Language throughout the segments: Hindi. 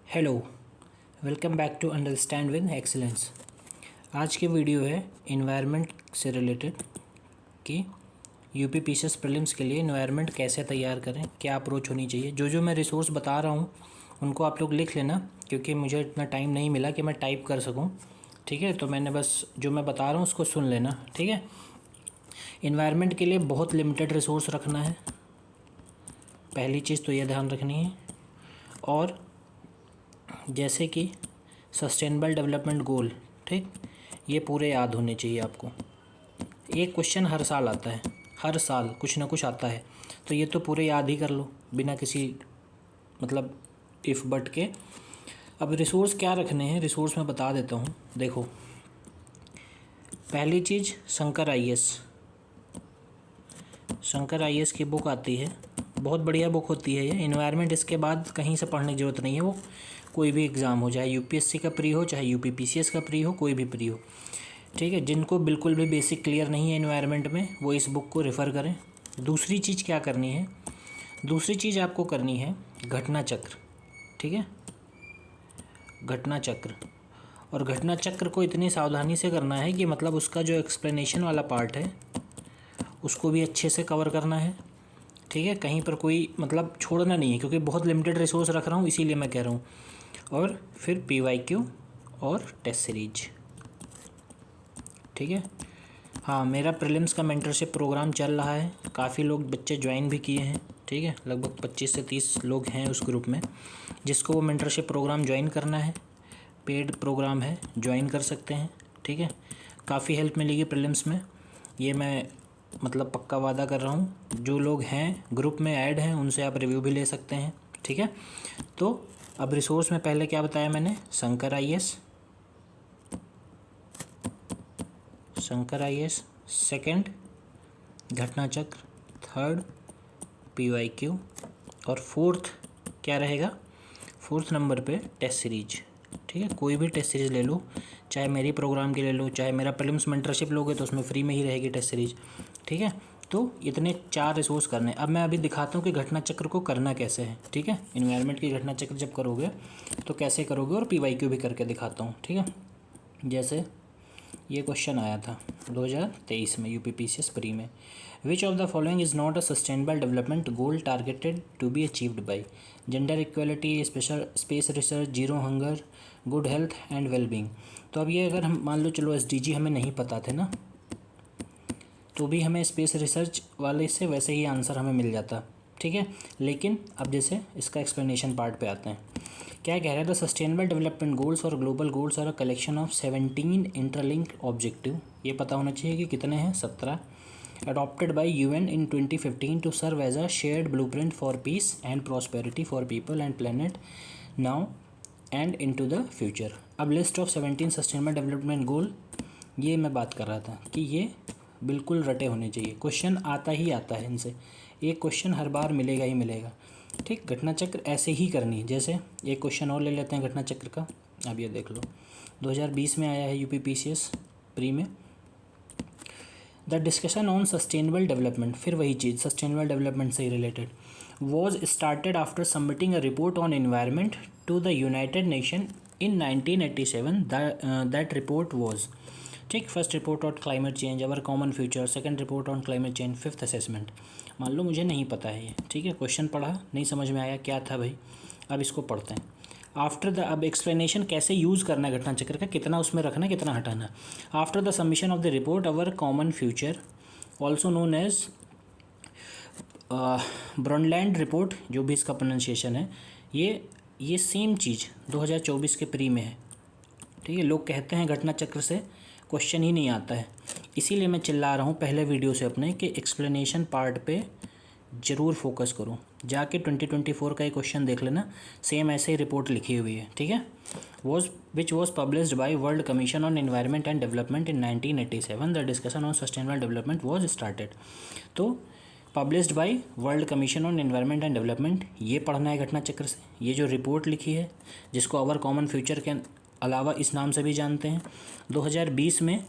Hello, welcome back to understand with excellence. आज की वीडियो है इन्वायरमेंट से रिलेटेड कि यूपी पीसीएस प्रीलिम्स के लिए इन्वायरमेंट कैसे तैयार करें, क्या अप्रोच होनी चाहिए। जो मैं रिसोर्स बता रहा हूँ उनको आप लोग लिख लेना, क्योंकि मुझे इतना टाइम नहीं मिला कि मैं टाइप कर सकूँ। ठीक है, तो मैंने बस जो मैं बता रहा हूँ उसको सुन लेना। ठीक है, इन्वायरमेंट के लिए बहुत लिमिटेड रिसोर्स रखना है, पहली चीज़ तो यह ध्यान रखनी है। और जैसे कि सस्टेनेबल डेवलपमेंट गोल, ठीक, ये पूरे याद होने चाहिए आपको। एक क्वेश्चन हर साल आता है, हर साल कुछ ना कुछ आता है, तो ये तो पूरे याद ही कर लो बिना किसी मतलब इफ़ बट के। अब रिसोर्स क्या रखने हैं, रिसोर्स मैं बता देता हूँ। देखो, पहली चीज़ शंकर आईएएस। शंकर आईएएस की बुक आती है, बहुत बढ़िया बुक होती है ये। इन्वायरमेंट इसके बाद कहीं से पढ़ने की ज़रूरत नहीं है, वो कोई भी एग्ज़ाम हो, चाहे यूपीएससी का प्री हो, चाहे यूपी पीसीएस का प्री हो, कोई भी प्री हो। ठीक है, जिनको बिल्कुल भी बेसिक क्लियर नहीं है इन्वायरमेंट में, वो इस बुक को रेफ़र करें। दूसरी चीज़ क्या करनी है, दूसरी चीज़ आपको करनी है घटना चक्र। ठीक है, घटना चक्र। और घटना चक्र को इतनी सावधानी से करना है कि मतलब उसका जो एक्सप्लेनेशन वाला पार्ट है उसको भी अच्छे से कवर करना है। ठीक है, कहीं पर कोई मतलब छोड़ना नहीं है, क्योंकि बहुत लिमिटेड रिसोर्स रख रहा हूँ इसीलिए मैं कह रहा हूँ। और फिर पीवाईक्यू और टेस्ट सीरीज। ठीक है, हाँ, मेरा प्रीलिम्स का मेंटरशिप प्रोग्राम चल रहा है, काफ़ी लोग बच्चे ज्वाइन भी किए हैं। ठीक है, लगभग 25 से 30 लोग हैं उस ग्रुप में। जिसको वो मेंटरशिप प्रोग्राम ज्वाइन करना है, पेड प्रोग्राम है, ज्वाइन कर सकते हैं। ठीक है, काफ़ी हेल्प मिलेगी प्रीलिम्स में, ये मैं मतलब पक्का वादा कर रहा हूँ। जो लोग हैं ग्रुप में ऐड हैं उनसे आप रिव्यू भी ले सकते हैं। ठीक है, तो अब रिसोर्स में पहले क्या बताया मैंने, Shankar IAS, Shankar IAS, second घटना चक्र, थर्ड पीवाईक्यू, और फोर्थ क्या रहेगा, फोर्थ नंबर पे टेस्ट सीरीज। ठीक है, कोई भी टेस्ट सीरीज़ ले लो, चाहे मेरी प्रोग्राम की ले लो, चाहे मेरा प्रीलिम्स मेंटरशिप लोगे तो उसमें फ्री में ही रहेगी टेस्ट सीरीज। ठीक है, तो इतने 4 रिसोर्स करने। अब मैं अभी दिखाता हूँ कि घटना चक्र को करना कैसे है। ठीक है, इन्वायरमेंट की घटना चक्र जब करोगे तो कैसे करोगे, और पीवाईक्यू भी करके दिखाता हूँ। ठीक है, जैसे ये क्वेश्चन आया था 2023 में यूपी पीसीएस प्री में। Which of the following is not a sustainable development goal targeted to be achieved by gender equality, special space research, zero hunger, good health and wellbeing. तो अब ये अगर हम मान लो, चलो एसडीजी हमें नहीं पता थे ना, तो भी हमें स्पेस रिसर्च वाले से वैसे ही आंसर हमें मिल जाता। ठीक है, लेकिन अब जैसे इसका एक्सप्लेनेशन पार्ट पे आते हैं। क्या कह रहा है, द सस्टेनेबल डेवलपमेंट गोल्स और global goals are a collection of 17 interlinked objective. ये पता होना चाहिए कि कितने हैं, 17। adopted by UN in 2015 to serve as a shared blueprint for peace and prosperity for people and planet now and into the future। अब लिस्ट ऑफ 17 सस्टेनेबल डेवलपमेंट गोल, ये मैं बात कर रहा था कि ये बिल्कुल रटे होने चाहिए, क्वेश्चन आता ही आता है इनसे, एक क्वेश्चन हर बार मिलेगा ही मिलेगा। ठीक, घटना चक्र ऐसे ही करनी है। जैसे एक क्वेश्चन और ले लेते हैं घटना चक्र का, अब ये देख लो, 2020 में आया है यूपी पीसीएस प्री में। The discussion on sustainable development, फिर वही चीज़ सस्टेनेबल डेवलपमेंट से related, was started after submitting a report on environment to the United Nation in 1987। That report was, ठीक, first report on climate change, our common future, second report on climate change, fifth assessment. मान लो मुझे नहीं पता है ये, ठीक है, क्वेश्चन पढ़ा नहीं समझ में आया क्या था भाई, अब इसको पढ़ते हैं। आफ्टर द, अब एक्सप्लेनेशन कैसे यूज़ करना है घटना चक्र का, कितना उसमें रखना है, कितना हटाना। After the submission of the report our common future, also known as Brundtland report, जो भी इसका प्रोनाउंसिएशन है, ये सेम चीज़ 2024 के प्री में है। ठीक है, लोग कहते हैं घटना चक्र से क्वेश्चन ही नहीं आता है, इसीलिए मैं चिल्ला रहा हूँ पहले वीडियो से अपने कि एक्सप्लेनेशन पार्ट पे ज़रूर फोकस करो। जाके 2024 का एक क्वेश्चन देख लेना, सेम ऐसे ही रिपोर्ट लिखी हुई है। ठीक है, which was published by World Commission on Environment and Development in 1987। The discussion on sustainable development was started. तो published by World Commission on Environment and Development, ये पढ़ना है घटना चक्र से। ये जो रिपोर्ट लिखी है, जिसको अवर कॉमन फ्यूचर के अलावा इस नाम से भी जानते हैं, 2020 में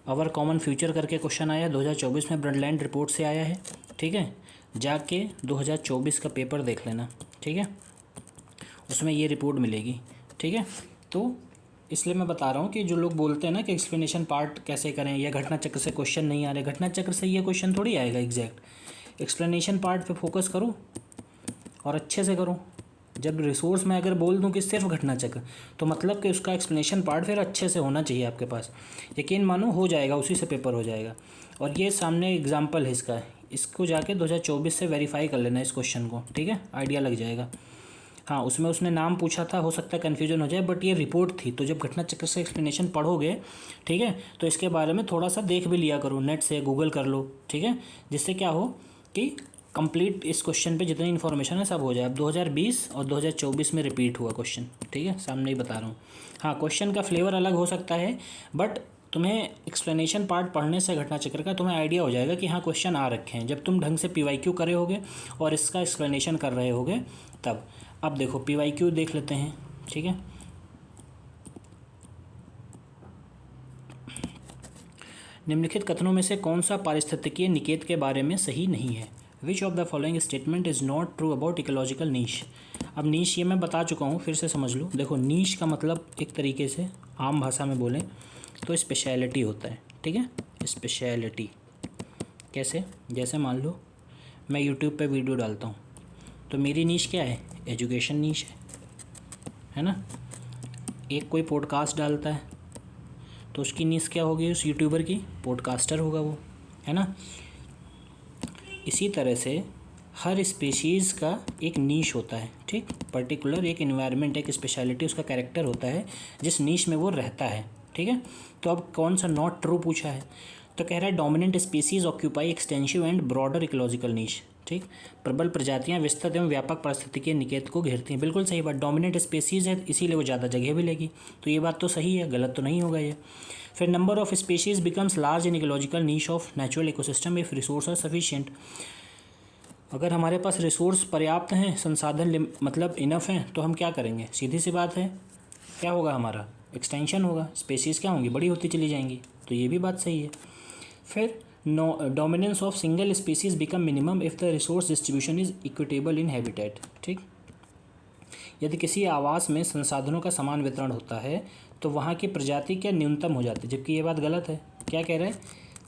अवर कॉमन फ्यूचर करके क्वेश्चन आया, 2024 में ब्रॉनलैंड रिपोर्ट से आया है। ठीक है, जाके 2024 का पेपर देख लेना। ठीक है, उसमें ये रिपोर्ट मिलेगी, ठीक है। तो इसलिए मैं बता रहा हूँ कि जो लोग बोलते हैं ना कि एक्सप्लेनेशन पार्ट कैसे करें या घटना चक्र से क्वेश्चन नहीं आ रहे, घटना चक्र से ये क्वेश्चन थोड़ी आएगा एग्जैक्ट। एक्सप्लेनेशन पार्ट पे फोकस करो और अच्छे से करो। जब रिसोर्स में अगर बोल दूं कि सिर्फ घटना चक्र, तो मतलब कि उसका एक्सप्लेनेशन पार्ट फिर अच्छे से होना चाहिए आपके पास। यकीन मानो हो जाएगा, उसी से पेपर हो जाएगा। और ये सामने एग्जाम्पल है इसका, इसको जाके 2024 से वेरीफाई कर लेना इस क्वेश्चन को, ठीक है, आइडिया लग जाएगा। हाँ, उसमें उसने नाम पूछा था, हो सकता है कन्फ्यूजन हो जाए, बट ये रिपोर्ट थी। तो जब घटना चक्र से एक्सप्लेनेशन पढ़ोगे, ठीक है, तो इसके बारे में थोड़ा सा देख भी लिया करो, नेट से गूगल कर लो, ठीक है, जिससे क्या हो कि कंप्लीट इस क्वेश्चन पे जितनी इन्फॉर्मेशन है सब हो जाए। अब 2020 और 2024 में रिपीट हुआ क्वेश्चन, ठीक है, सामने ही बता रहा हूँ। हाँ, क्वेश्चन का फ्लेवर अलग हो सकता है, बट तुम्हें एक्सप्लेनेशन पार्ट पढ़ने से घटना चक्र का तुम्हें आइडिया हो जाएगा कि हाँ क्वेश्चन आ रखे हैं। जब तुम ढंग से PYQ करे होगे और इसका एक्सप्लेनेशन कर रहे होगे तब। अब देखो PYQ देख लेते हैं, ठीक है। निम्नलिखित कथनों में से कौन सा पारिस्थितिकीय निकेत के बारे में सही नहीं है? Which of the following statement is not true about ecological niche? अब नीश ये मैं बता चुका हूँ, फिर से समझ लो। देखो, नीश का मतलब एक तरीके से आम भाषा में बोलें तो स्पेशलिटी होता है, ठीक है। स्पेशलिटी कैसे? जैसे मान लो मैं यूट्यूब पे वीडियो डालता हूँ, तो मेरी नीश क्या है? एजुकेशन नीश है ना। एक कोई पॉडकास्ट डालता है तो उसकी नीश क्या होगी? उस यूट्यूबर की पॉडकास्टर होगा वो, है ना। इसी तरह से हर स्पीशीज़ का एक नीश होता है, ठीक, पर्टिकुलर एक इन्वायरमेंट, एक स्पेशलिटी, उसका कैरेक्टर होता है जिस नीश में वो रहता है, ठीक है। तो अब कौन सा नॉट ट्रू पूछा है? तो कह रहा है dominant species occupy extensive and broader ecological niche, ठीक। प्रबल प्रजातियां विस्तृत एवं व्यापक पारिस्थितिकीय निकेत को घेरती हैं। बिल्कुल सही बात, डोमिनेंट स्पीसीज है इसीलिए वो ज़्यादा जगह भी लेगी। तो ये बात तो सही है, गलत तो नहीं होगा ये। फिर number of species becomes large in ecological niche of natural ecosystem if resource are sufficient. अगर हमारे पास रिसोर्स पर्याप्त हैं, संसाधन मतलब इनफ हैं, तो हम क्या करेंगे? सीधी सी बात है, क्या होगा? हमारा एक्सटेंशन होगा, स्पेसीज़ क्या होंगी? बड़ी होती चली जाएंगी। तो ये भी बात सही है। फिर dominance of single species become minimum if the resource distribution is equitable in habitat, ठीक। यदि किसी आवास में संसाधनों का समान वितरण होता है तो वहाँ की प्रजाति क्या न्यूनतम हो जाती है, जबकि ये बात गलत है। क्या कह रहे हैं?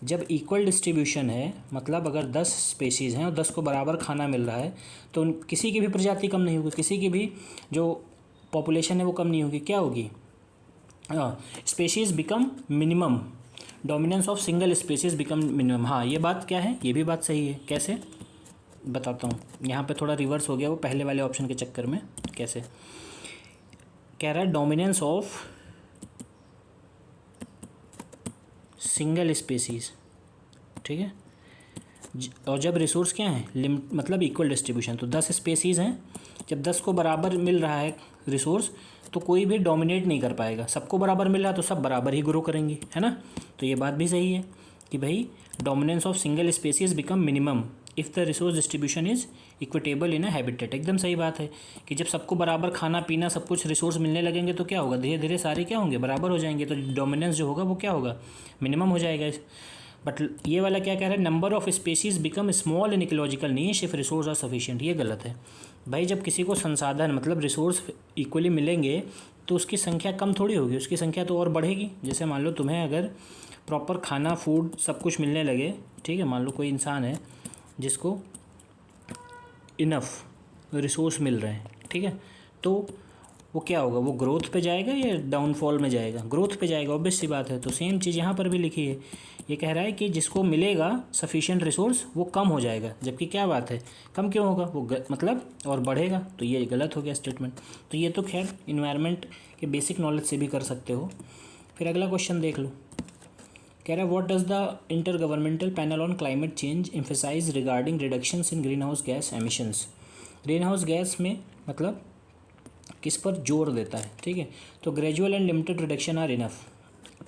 जब इक्वल डिस्ट्रीब्यूशन है, मतलब अगर 10 स्पेसीज़ हैं और 10 को बराबर खाना मिल रहा है, तो किसी की भी प्रजाति कम नहीं होगी, किसी की भी जो पॉपुलेशन है वो कम नहीं होगी। क्या होगी? Species become minimum, dominance of single species become minimum. हाँ, ये बात क्या है? ये भी बात सही है। कैसे? बताता हूँ। यहाँ पे थोड़ा रिवर्स हो गया वो पहले वाले ऑप्शन के चक्कर में। कैसे? कह रहा है डोमिनेंस ऑफ सिंगल स्पेसीज, ठीक है। और जब रिसोर्स क्या है? लिमिट, मतलब इक्वल डिस्ट्रीब्यूशन। तो 10 स्पेसीज़ हैं, जब 10 को बराबर मिल रहा है रिसोर्स, तो कोई भी डोमिनेट नहीं कर पाएगा। सबको बराबर मिल रहा है तो सब बराबर ही ग्रो करेंगे, है ना। तो ये बात भी सही है कि भाई dominance of single species become minimum if the resource distribution is equitable in a habitat. एकदम सही बात है कि जब सबको बराबर खाना पीना सब कुछ रिसोर्स मिलने लगेंगे तो क्या होगा? धीरे धीरे सारे क्या होंगे? बराबर हो जाएंगे। तो डोमिनेंस जो होगा वो क्या होगा? मिनिमम हो जाएगा। बट ये वाला क्या कह रहा है? Number of species become small in ecological niche if resource are sufficient. ये गलत है भाई। जब किसी को संसाधन मतलब रिसोर्स इक्वली मिलेंगे तो उसकी संख्या कम थोड़ी होगी, उसकी संख्या तो और बढ़ेगी। जैसे मान लो तुम्हें अगर प्रॉपर खाना, फूड सब कुछ मिलने लगे, ठीक है। मान लो कोई इंसान है जिसको इनफ रिसोर्स मिल रहे हैं, ठीक है, तो वो क्या होगा? वो ग्रोथ पे जाएगा या डाउनफॉल में जाएगा? ग्रोथ पे जाएगा, ऑब्वियस सी बात है। तो सेम चीज़ यहाँ पर भी लिखी है। ये कह रहा है कि जिसको मिलेगा सफिशिएंट रिसोर्स वो कम हो जाएगा, जबकि क्या बात है? कम क्यों होगा? वो मतलब और बढ़ेगा। तो ये गलत हो गया स्टेटमेंट। तो ये तो खैर इन्वायरमेंट के बेसिक नॉलेज से भी कर सकते हो। फिर अगला क्वेश्चन देख लो। कह रहा है what does the inter governmental panel on climate change emphasize regarding reductions in green house gas emissions. Green house gas में मतलब किस पर जोर देता है, ठीक है। तो gradual and limited reduction are enough.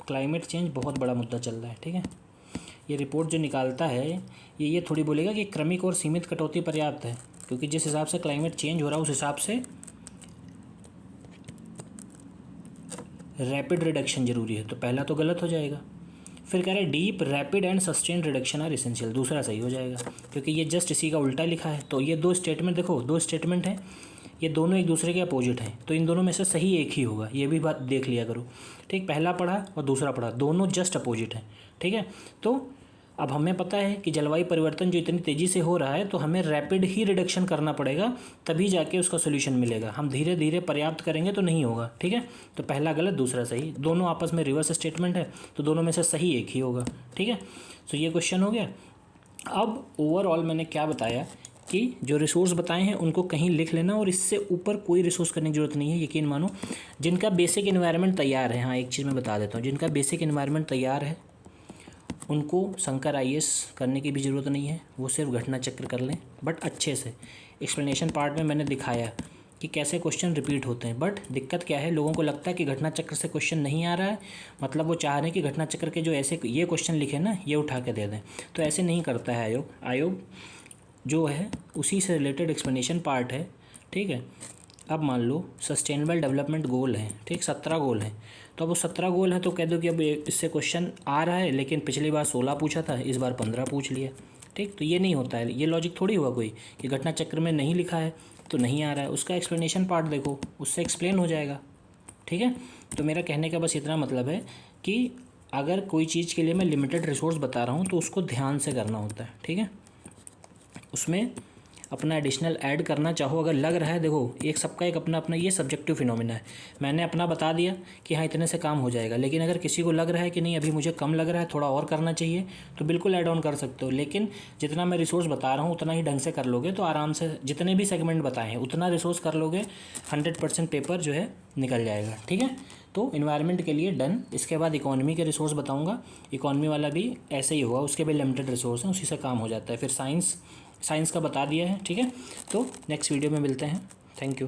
Climate change बहुत बड़ा मुद्दा चल रहा है, ठीक है। ये रिपोर्ट जो निकालता है ये थोड़ी बोलेगा कि क्रमिक और सीमित कटौती पर्याप्त है, क्योंकि जिस हिसाब से क्लाइमेट चेंज हो रहा है उस हिसाब से रैपिड रिडक्शन जरूरी है। तो पहला तो गलत हो जाएगा। फिर कह रहा है deep rapid and sustain reduction are essential. दूसरा सही हो जाएगा, क्योंकि ये जस्ट इसी का उल्टा लिखा है। तो ये दो स्टेटमेंट देखो, दो स्टेटमेंट है। ये दोनों एक दूसरे के अपोजिट हैं, तो इन दोनों में से सही एक ही होगा, ये भी बात देख लिया करो। ठीक, पहला पढ़ा और दूसरा पढ़ा, दोनों जस्ट अपोजिट हैं। ठीक है, तो अब हमें पता है कि जलवायु परिवर्तन जो इतनी तेज़ी से हो रहा है, तो हमें रैपिड ही रिडक्शन करना पड़ेगा, तभी जाके उसका सोल्यूशन मिलेगा। हम धीरे धीरे पर्याप्त करेंगे तो नहीं होगा। ठीक है, तो पहला गलत दूसरा सही, दोनों आपस में रिवर्स स्टेटमेंट है, तो दोनों में से सही एक ही होगा। ठीक है, तो ये क्वेश्चन हो गया। अब ओवरऑल मैंने क्या बताया कि जो रिसोर्स बताए हैं उनको कहीं लिख लेना, और इससे ऊपर कोई रिसोर्स करने की ज़रूरत नहीं है। यकीन मानो, जिनका बेसिक इन्वायरमेंट तैयार है, हाँ एक चीज़ मैं बता देता हूँ, जिनका बेसिक इन्वायरमेंट तैयार है उनको शंकर IAS करने की भी ज़रूरत नहीं है, वो सिर्फ घटना चक्र कर लें, बट अच्छे से। एक्सप्लेनेशन पार्ट में मैंने दिखाया कि कैसे क्वेश्चन रिपीट होते हैं, बट दिक्कत क्या है, लोगों को लगता है कि घटना चक्र से क्वेश्चन नहीं आ रहा है, मतलब वो चाह रहे हैं कि घटना चक्र के जो ऐसे ये क्वेश्चन लिखे ना, ये उठा के दे दें। तो ऐसे नहीं करता है आयोग जो है उसी से रिलेटेड एक्सप्लेनेशन पार्ट है। ठीक है, अब मान लो सस्टेनेबल डेवलपमेंट गोल है, ठीक, 17 गोल हैं, तो अब वो 17 गोल हैं तो कह दो कि अब इससे क्वेश्चन आ रहा है, लेकिन पिछली बार 16 पूछा था, इस बार 15 पूछ लिया। ठीक, तो ये नहीं होता है, ये लॉजिक थोड़ी हुआ कोई कि घटना चक्र में नहीं लिखा है तो नहीं आ रहा है, उसका एक्सप्लेनेशन पार्ट देखो, उससे एक्सप्लेन हो जाएगा। ठीक है, तो मेरा कहने का बस इतना मतलब है कि अगर कोई चीज़ के लिए मैं लिमिटेड रिसोर्स बता रहा हूँ तो उसको ध्यान से करना होता है। ठीक है, उसमें अपना एडिशनल ऐड करना चाहो अगर लग रहा है, देखो एक सबका एक अपना अपना ये सब्जेक्टिव फिनोमिना है, मैंने अपना बता दिया कि हाँ इतने से काम हो जाएगा, लेकिन अगर किसी को लग रहा है कि नहीं अभी मुझे कम लग रहा है, थोड़ा और करना चाहिए, तो बिल्कुल ऐड ऑन कर सकते हो। लेकिन जितना मैं रिसोर्स बता रहा हूँ उतना ही ढंग से कर लोगे तो आराम से, जितने भी सेगमेंट बताए हैं उतना रिसोर्स कर लोगे, 100% पेपर जो है निकल जाएगा। ठीक है, तो इन्वायरमेंट के लिए डन। इसके बाद इकोनॉमी के रिसोर्स बताऊँगा, इकोनॉमी वाला भी ऐसे ही होगा, उसके भी लिमिटेड रिसोर्स हैं, उसी से काम हो जाता है। फिर साइंस का बता दिया है। ठीक है, तो नेक्स्ट वीडियो में मिलते हैं। Thank you.